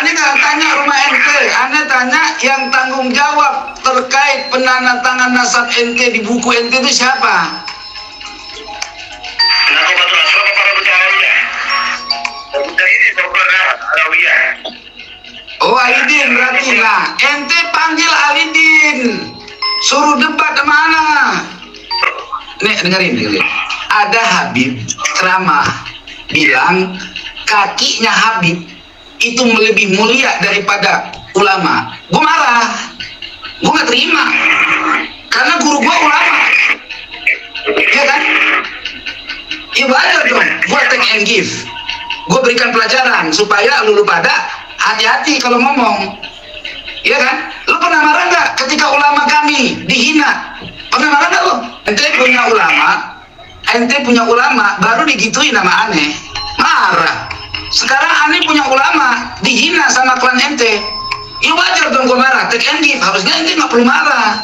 Ane nggak tanya rumah ente, ane tanya yang tanggung jawab terkait penandatangan nasab ente di buku ente itu siapa? Oh, Aidin berarti. Nah, ente panggil Aidin, suruh debat mana? Nih dengerin. Ada Habib ceramah bilang kakinya Habib itu lebih mulia daripada ulama. Gue marah, gue gak terima, karena guru gue ulama, ya kan? Ya wajar dong, gue take and give, gue berikan pelajaran supaya lu pada hati-hati kalau ngomong, ya kan? Lu pernah marah nggak ketika ulama kami dihina? Pernah marah nggak lu? Ente punya ulama baru digituin sama aneh, marah. Sekarang aneh punya ulama dihina sama klan ente, ya wajar dong gue marah, take and give. Harusnya ente nggak perlu marah.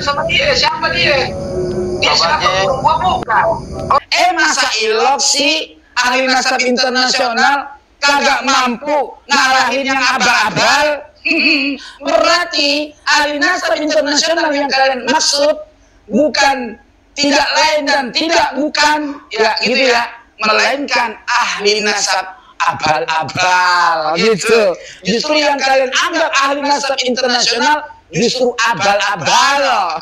Sama dia, siapa dia? Dia siapa? Gua bukan. Masa ilok sih ahli nasab internasional kagak mampu ngalahin yang abal-abal? Berarti ahli nasab internasional yang kalian maksud bukan tidak lain dan tidak bukan ya gitu ya, melainkan ahli nasab abal-abal gitu. Justru yang kalian anggap ahli nasab internasional justru abal-abal.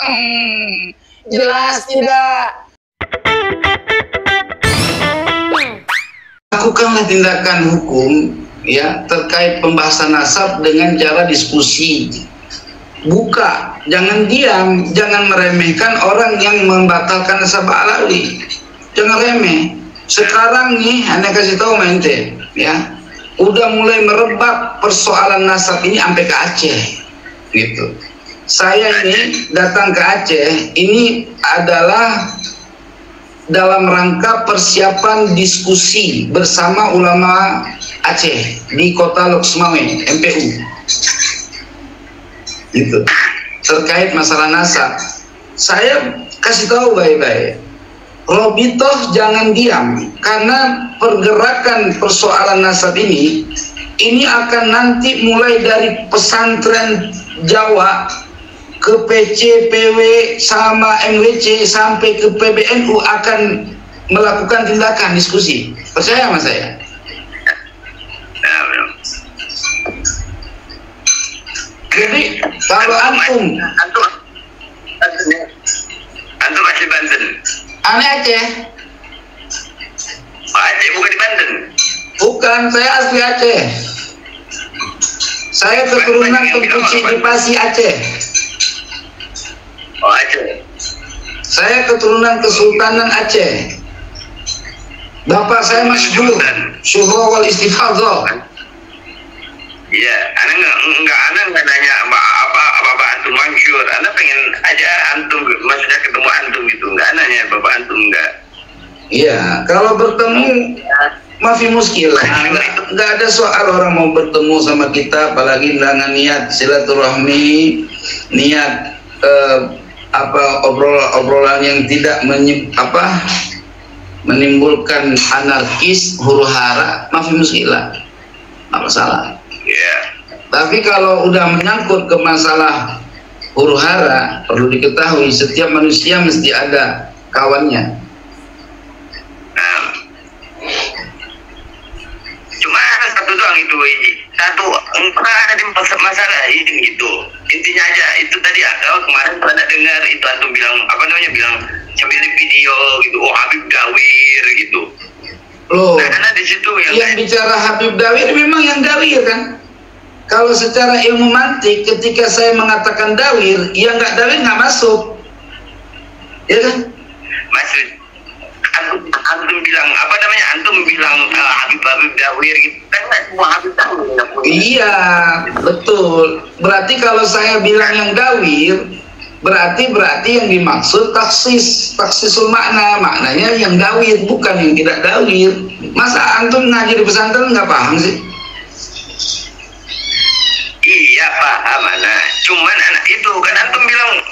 Jelas tidak? Lakukanlah tindakan hukum ya terkait pembahasan nasab dengan cara diskusi. Buka, jangan diam, jangan meremehkan orang yang membatalkan nasab alawi. Jangan remeh. Sekarang nih, anda kasih tahu mente, ya, udah mulai merebak persoalan nasab ini sampai ke Aceh, gitu. Saya ini datang ke Aceh, ini adalah dalam rangka persiapan diskusi bersama ulama Aceh di kota Loksmawe, MPU, gitu, terkait masalah nasab. Saya kasih tahu baik-baik, Robitoh jangan diam, karena pergerakan persoalan nasab ini akan nanti mulai dari pesantren Jawa ke PC, PW, sama MWC sampai ke PBNU akan melakukan tindakan diskusi. Percaya sama saya? Jadi kalau antum asli Banten. Aneh Aceh. Aceh bukan di Banten. Bukan, saya asli Aceh. Saya keturunan Tengkuci di Pasi Aceh. Oh, Aceh. Saya keturunan Kesultanan Aceh. Bapak saya Masjur, Syuhra wal Istifadhah. Iya, Ana nggak nanya apa Bapak antum Mansur. Ana pengen aja antum, maksudnya ketemu antum gitu. Nggak nanya Bapak antum nggak. Iya, kalau bertemu mafi muskilah. Nggak ada soal orang mau bertemu sama kita, apalagi dengan niat silaturahmi, niat obrolan yang tidak menimbulkan anarkis, huru hara, mafi muskilah, nggak masalah. Yeah. Tapi kalau udah menyangkut ke masalah huru hara, perlu diketahui setiap manusia mesti ada kawannya. Cuma ada satu doang itu, satu pernah ada di masalah ini gitu. Intinya aja itu tadi kemarin pada dengar itu antum bilang bilang sambil video gitu, oh Habib Dawir gitu. Loh, nah, karena di situ yang bicara Habib Dawir memang yang Dawir kan? Kalau secara ilmu mantik, ketika saya mengatakan Dawir, yang nggak Dawir nggak masuk, ya kan? Maksud antum bilang antum bilang Habib Dawir gitu kan, semua Habib Dawir. Iya, betul. Berarti kalau saya bilang yang Dawir, berarti yang dimaksud taksisul maknanya yang Dawir, bukan yang tidak Dawir. Masa antum ngaji di pesantren nggak paham sih? Iya paham anak, cuman anak itu kan antum bilang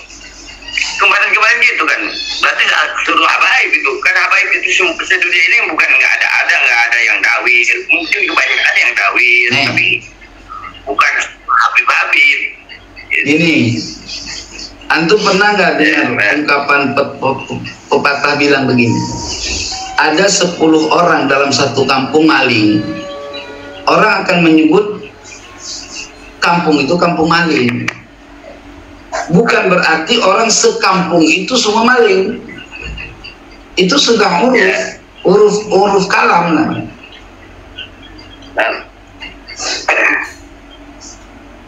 kemarin gitu kan, berarti suruh habaib itu kan, habaib itu sedunia ini bukan nggak ada yang Dawir, mungkin kebanyakan yang Dawir, tapi Ini, antum pernah nggak dengar ungkapan pepatah bilang begini? Ada 10 orang dalam satu kampung maling, orang akan menyebut kampung itu kampung maling. Bukan berarti orang sekampung itu semua maling. Itu sudah huruf kalam namanya.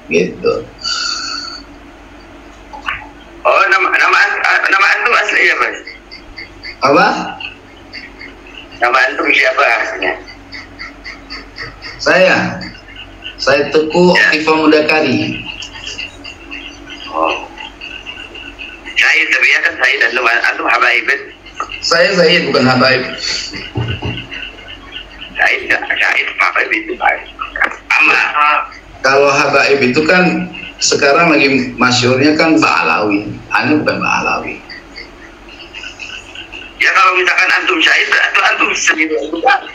Gitu. Oh, nama antum asli apa? Apa? Nama antum siapa aslinya? Saya Teguh Ifa Mudakari. Oh, Syahid, tapi ya kan Syahid, antum Habaib. Saya bukan Habaib. Syahid Habaib itu baik. Sama. Kalau Habaib itu kan sekarang lagi masyhurnya kan Ba'alawi. Anu bukan Ba'alawi. Ya kalau misalkan antum Syahid, antum sendiri itu badan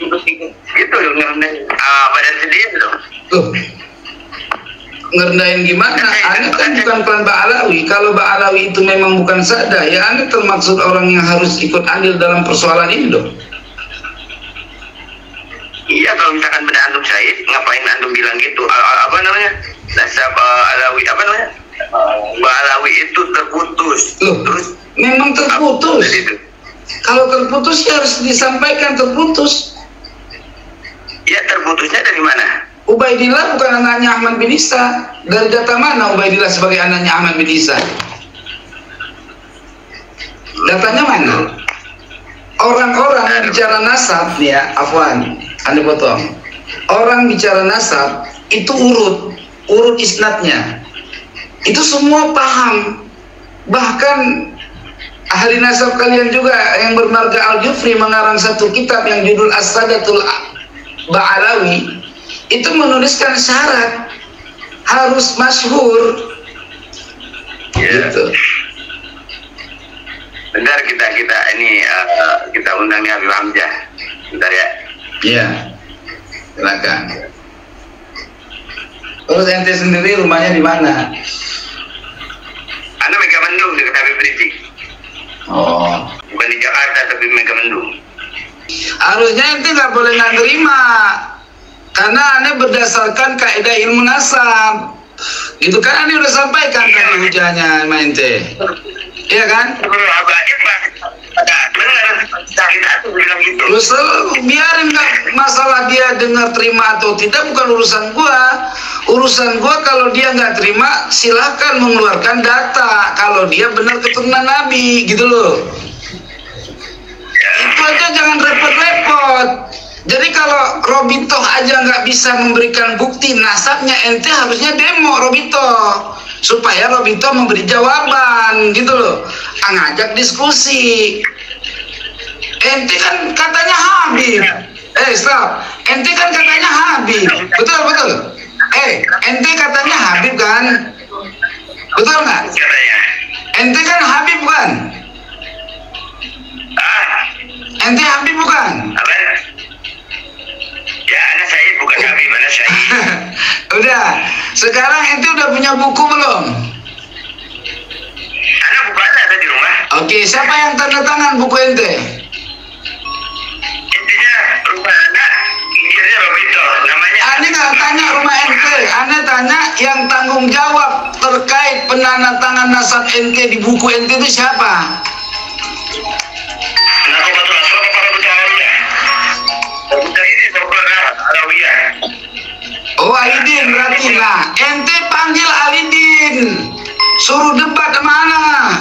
sendiri dong. Tuh, ngerendahin gimana? Ane kan bukan klan Ba'alawi. Kalau Ba'alawi itu memang bukan sada, ya Ane termaksud orang yang harus ikut andil dalam persoalan ini dong. Iya, kalau misalkan benar antum Syahid, ngapain antum bilang gitu? Apa namanya? Nasab Alawi, apa namanya? Ba'alawi itu terputus. Loh, terus memang terputus. Kalau terputus ya harus disampaikan terputus. Ya, terputusnya dari mana? Ubaidillah bukan anaknya Ahmad bin Isa. Dari data mana Ubaidillah sebagai anaknya Ahmad bin Isa? Datanya mana? Orang-orang bicara nasab, ya, afwan, Anda potong. Orang bicara nasab itu urut isnadnya. Itu semua paham. Bahkan ahli nasab kalian juga yang bermarga Al-Jufri mengarang satu kitab yang judul As-Sadatul Ba'alawi, itu menuliskan syarat harus masyhur. Gitu. Bentar kita ini kita undang Habib Hamzah. Bentar ya. Iya. Silakan. Terus ente sendiri rumahnya di mana? Anda Megamendung dekat Habib Rizik. Oh. Bukan di Jakarta tapi Megamendung. Harusnya ente nggak boleh nggak terima, karena ane berdasarkan kaidah ilmu nasab. Itu kan ane udah sampaikan tadi hujahnya sama ente. Iya kan? Lu biarin nggak masalah dia dengar terima atau tidak, bukan urusan gua. Urusan gua kalau dia nggak terima silahkan mengeluarkan data kalau dia benar keturunan Nabi, gitu loh. Itu aja, jangan repot-repot. Jadi kalau Robito aja nggak bisa memberikan bukti nasabnya, ente harusnya demo Robito supaya Robito memberi jawaban, gitu loh. Ngajak diskusi. Ente kan katanya Habib. Stop. Ente kan katanya Habib. Betul. Ente katanya Habib kan? Betul nggak? Ente kan Habib kan? Ente Habib bukan? Ya, anak saya bukan Habib, anak saya. Udah. Sekarang ente udah punya buku belum? Anak buku ada di rumah. Oke, siapa yang tanda tangan buku ente? Intinya rumah anak, intinya Robito, namanya. Ane nggak tanya rumah ente, Ane tanya yang tanggung jawab terkait penandatangan nasab ente di buku ente itu siapa? Oh, Alidin berarti. Nah, ente panggil Alidin, suruh debat kemana?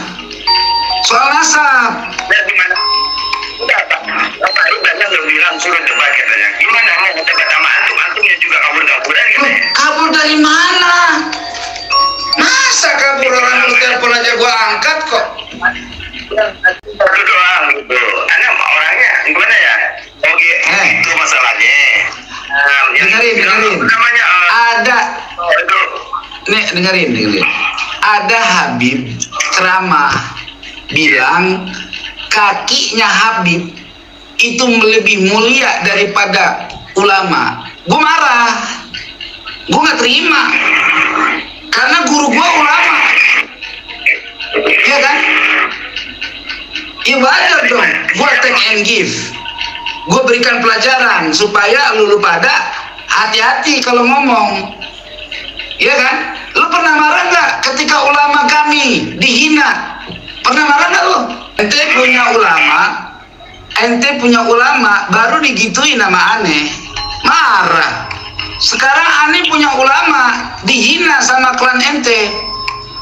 Soal nasab. Di mana? Udah, Bapak udah bilang suruh debat katanya. Gimana mau debat sama antum? Antumnya juga kabur-kaburan katanya. Kabur dari mana? Masa kabur, orang lu telepon aja gua angkat kok. Satu doang gitu. Anak orangnya gimana ya? Oke, itu masalahnya. Dengerin. Namanya Ada. Nih, dengerin. Ada Habib ceramah bilang kakinya Habib itu lebih mulia daripada ulama. Gue marah, gue nggak terima. Karena guru gua ulama. Iya kan? Ya wajar dong, gua take and give. Gua berikan pelajaran supaya lu pada hati-hati kalau ngomong. Iya kan? Lu pernah marah nggak ketika ulama kami dihina? Pernah marah nggak lu? Ente punya ulama baru digituin nama aneh, marah. Sekarang aneh punya ulama dihina sama klan ente,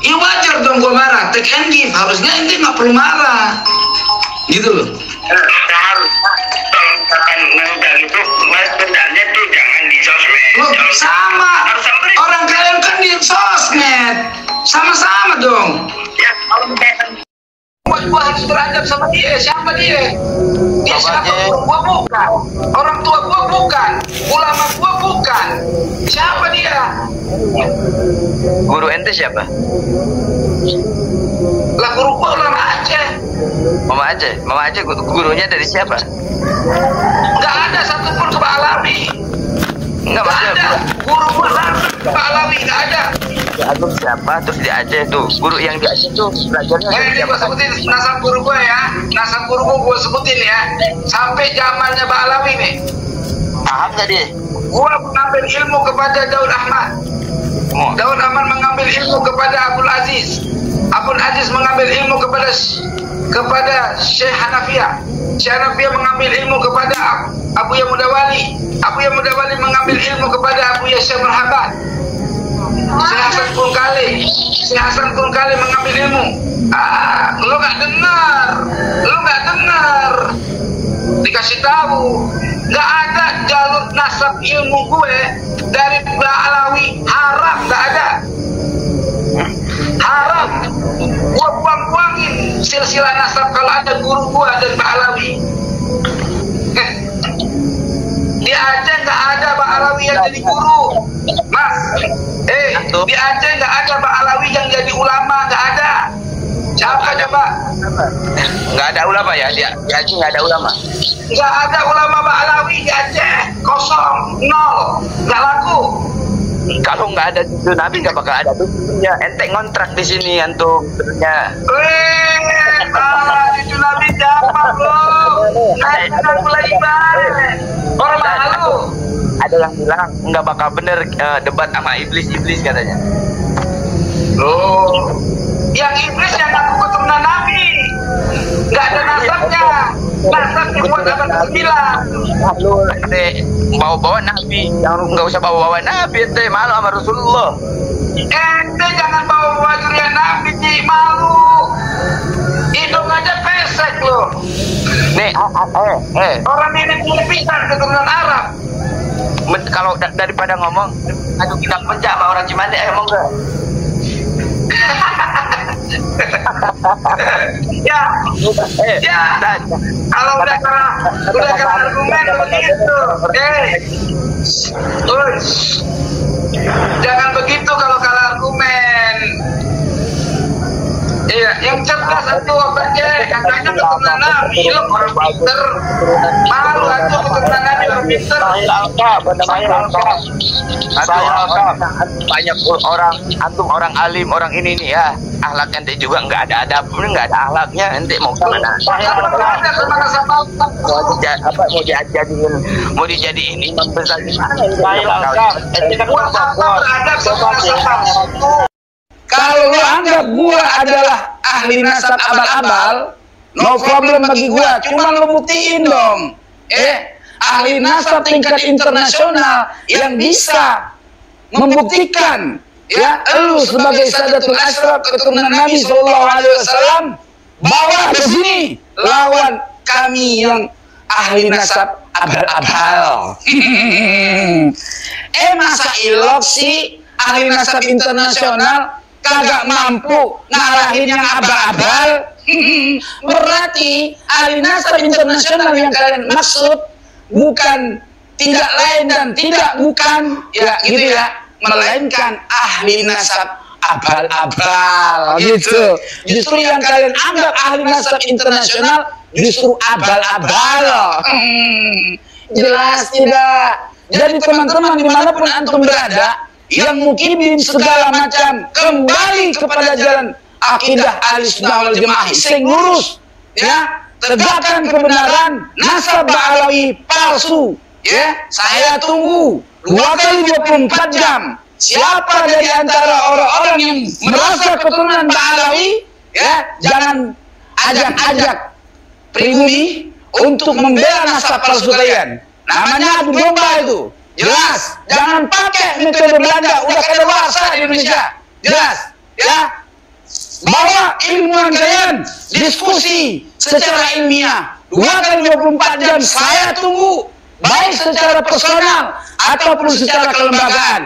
ya wajar dong gua marah. Take and give, harusnya ente nggak perlu marah, gitu loh. Harus kalau misalkan ngundang itu sebenarnya tuh jangan di sosmed. Loh, sama orang kalian kan di sosmed, sama-sama dong. Ya kalau misalkan Gua harus beradab sama dia. Siapa dia? Dia siapa? Gua bukan. Orang tua gua bukan. Ulama gua bukan. Siapa dia? Guru ente siapa? Lah guru gua ulama Aceh. Mama Aceh gurunya dari siapa? Nggak ada satupun ke Pak Alawi. Enggak, Nggak ada. Guru gua langsung ke Pak Alawi, nggak ada. Agung siapa? Terus di Aceh tuh guru yang di Aceh tuh belajarnya Ini gua sebutin nasab guru gua ya. Nasab guru gua sebutin ya. Sampai zamannya Pak Alawi nih. paham gak dia? Gua mengambil ilmu kepada Daud Ahmad. Daud Ahmad mengambil ilmu kepada Abdul Aziz. Abdul Aziz mengambil ilmu kepada Syekh Hanafiyah. Syekh Hanafiyah mengambil ilmu kepada Abu Ya Mudawali. Abu Ya Mudawali mengambil ilmu kepada Abu Ya Syekh Marhaban. Syekh Hasan Kurkali mengambil ilmu. Lu nggak dengar. Dikasih tahu, nggak ada jalur nasab ilmu gue dari Mbak Alawi, haram, nggak ada. Haram. Gua buang-buangin silsilah nasab kalau ada guru gua dan Mbak Alawi. Di Aceh nggak ada Mbak Alawi yang jadi guru, Mas. Di Aceh nggak ada Mbak Alawi yang jadi ulama, nggak ada. Siapa coba? Nggak ada ulama ya? Di Aceh nggak ada ulama? Nggak ada ulama Mbak Alawi di Aceh, kosong, nol, nggak laku. Kalau nggak ada cucu Nabi nggak bakal ada tujuannya. Ente ngontrak di sini antum sebenarnya. Cucu Nabi siapa bro? Nah, mulai ibadah. Orang malu. Ada yang bilang nggak bakal bener debat sama iblis katanya. Loh, yang iblis yang ngaku keturunan Nabi, nggak ada nasabnya. Nasabnya buat abad ke-9. Lu ente bawa Nabi, jangan nggak usah bawa Nabi, ente malu sama Rasulullah. Ente jangan bawa curian Nabi, Ci, malu. Hidung aja pesek loh. Nih, Orang ini punya pisan keturunan Arab. Kalau daripada ngomong, aduh kita pencak sama orang Cimande, ngomong gak? Ya, kalau udah kalah argumen begitu. Jangan begitu kalau kalah argumen. Iya, yang cerdas itu otaknya, katanya keturunan Nabi, lu orang pinter. Malu aku keturunan Nabi orang pinter. Banyak antum orang alim, orang ini nih ya. Akhlak ente juga nggak ada adabnya, nggak ada akhlaknya. Ente mau kemana? Mau dijadiin imam besar gimana? Kalau lu anggap gua adalah ahli nasab abal-abal, no problem bagi gua. Cuma lu buktiin dong. Ahli nasab tingkat internasional yang bisa membuktikan ya lu sebagai Sadatul Ashraf keturunan Nabi Sallallahu Alaihi Wasallam bawa ke sini lawan kami yang ahli nasab abal-abal. Masa ilok sih ahli nasab internasional kagak mampu ngalahin yang abal-abal? Berarti ahli nasab internasional yang kalian maksud bukan tidak lain dan tidak bukan ya gitu ya, melainkan ahli nasab abal-abal gitu. Justru yang kalian anggap ahli nasab internasional justru abal-abal. Jelas tidak? Jadi teman-teman dimanapun antum berada, yang mukimin segala macam kembali kepada jalan akidah Ahlussunnah wal Jamaah sing lurus, ya, tegakkan kebenaran, nasab Ba'alawi palsu, ya. Saya tunggu 2 kali 24 jam. Siapa dari antara orang-orang yang merasa keturunan Ba'alawi, ya, jangan ajak-ajak pribumi untuk membela nasab palsu kalian. Namanya adu domba itu. Jelas, jangan pakai metode Belanda, udah kadaluarsa di Indonesia. Jelas, ya. Bawa ilmuwan kalian, diskusi secara ilmiah. 2 kali 24 jam saya tunggu, baik secara personal ataupun secara kelembagaan.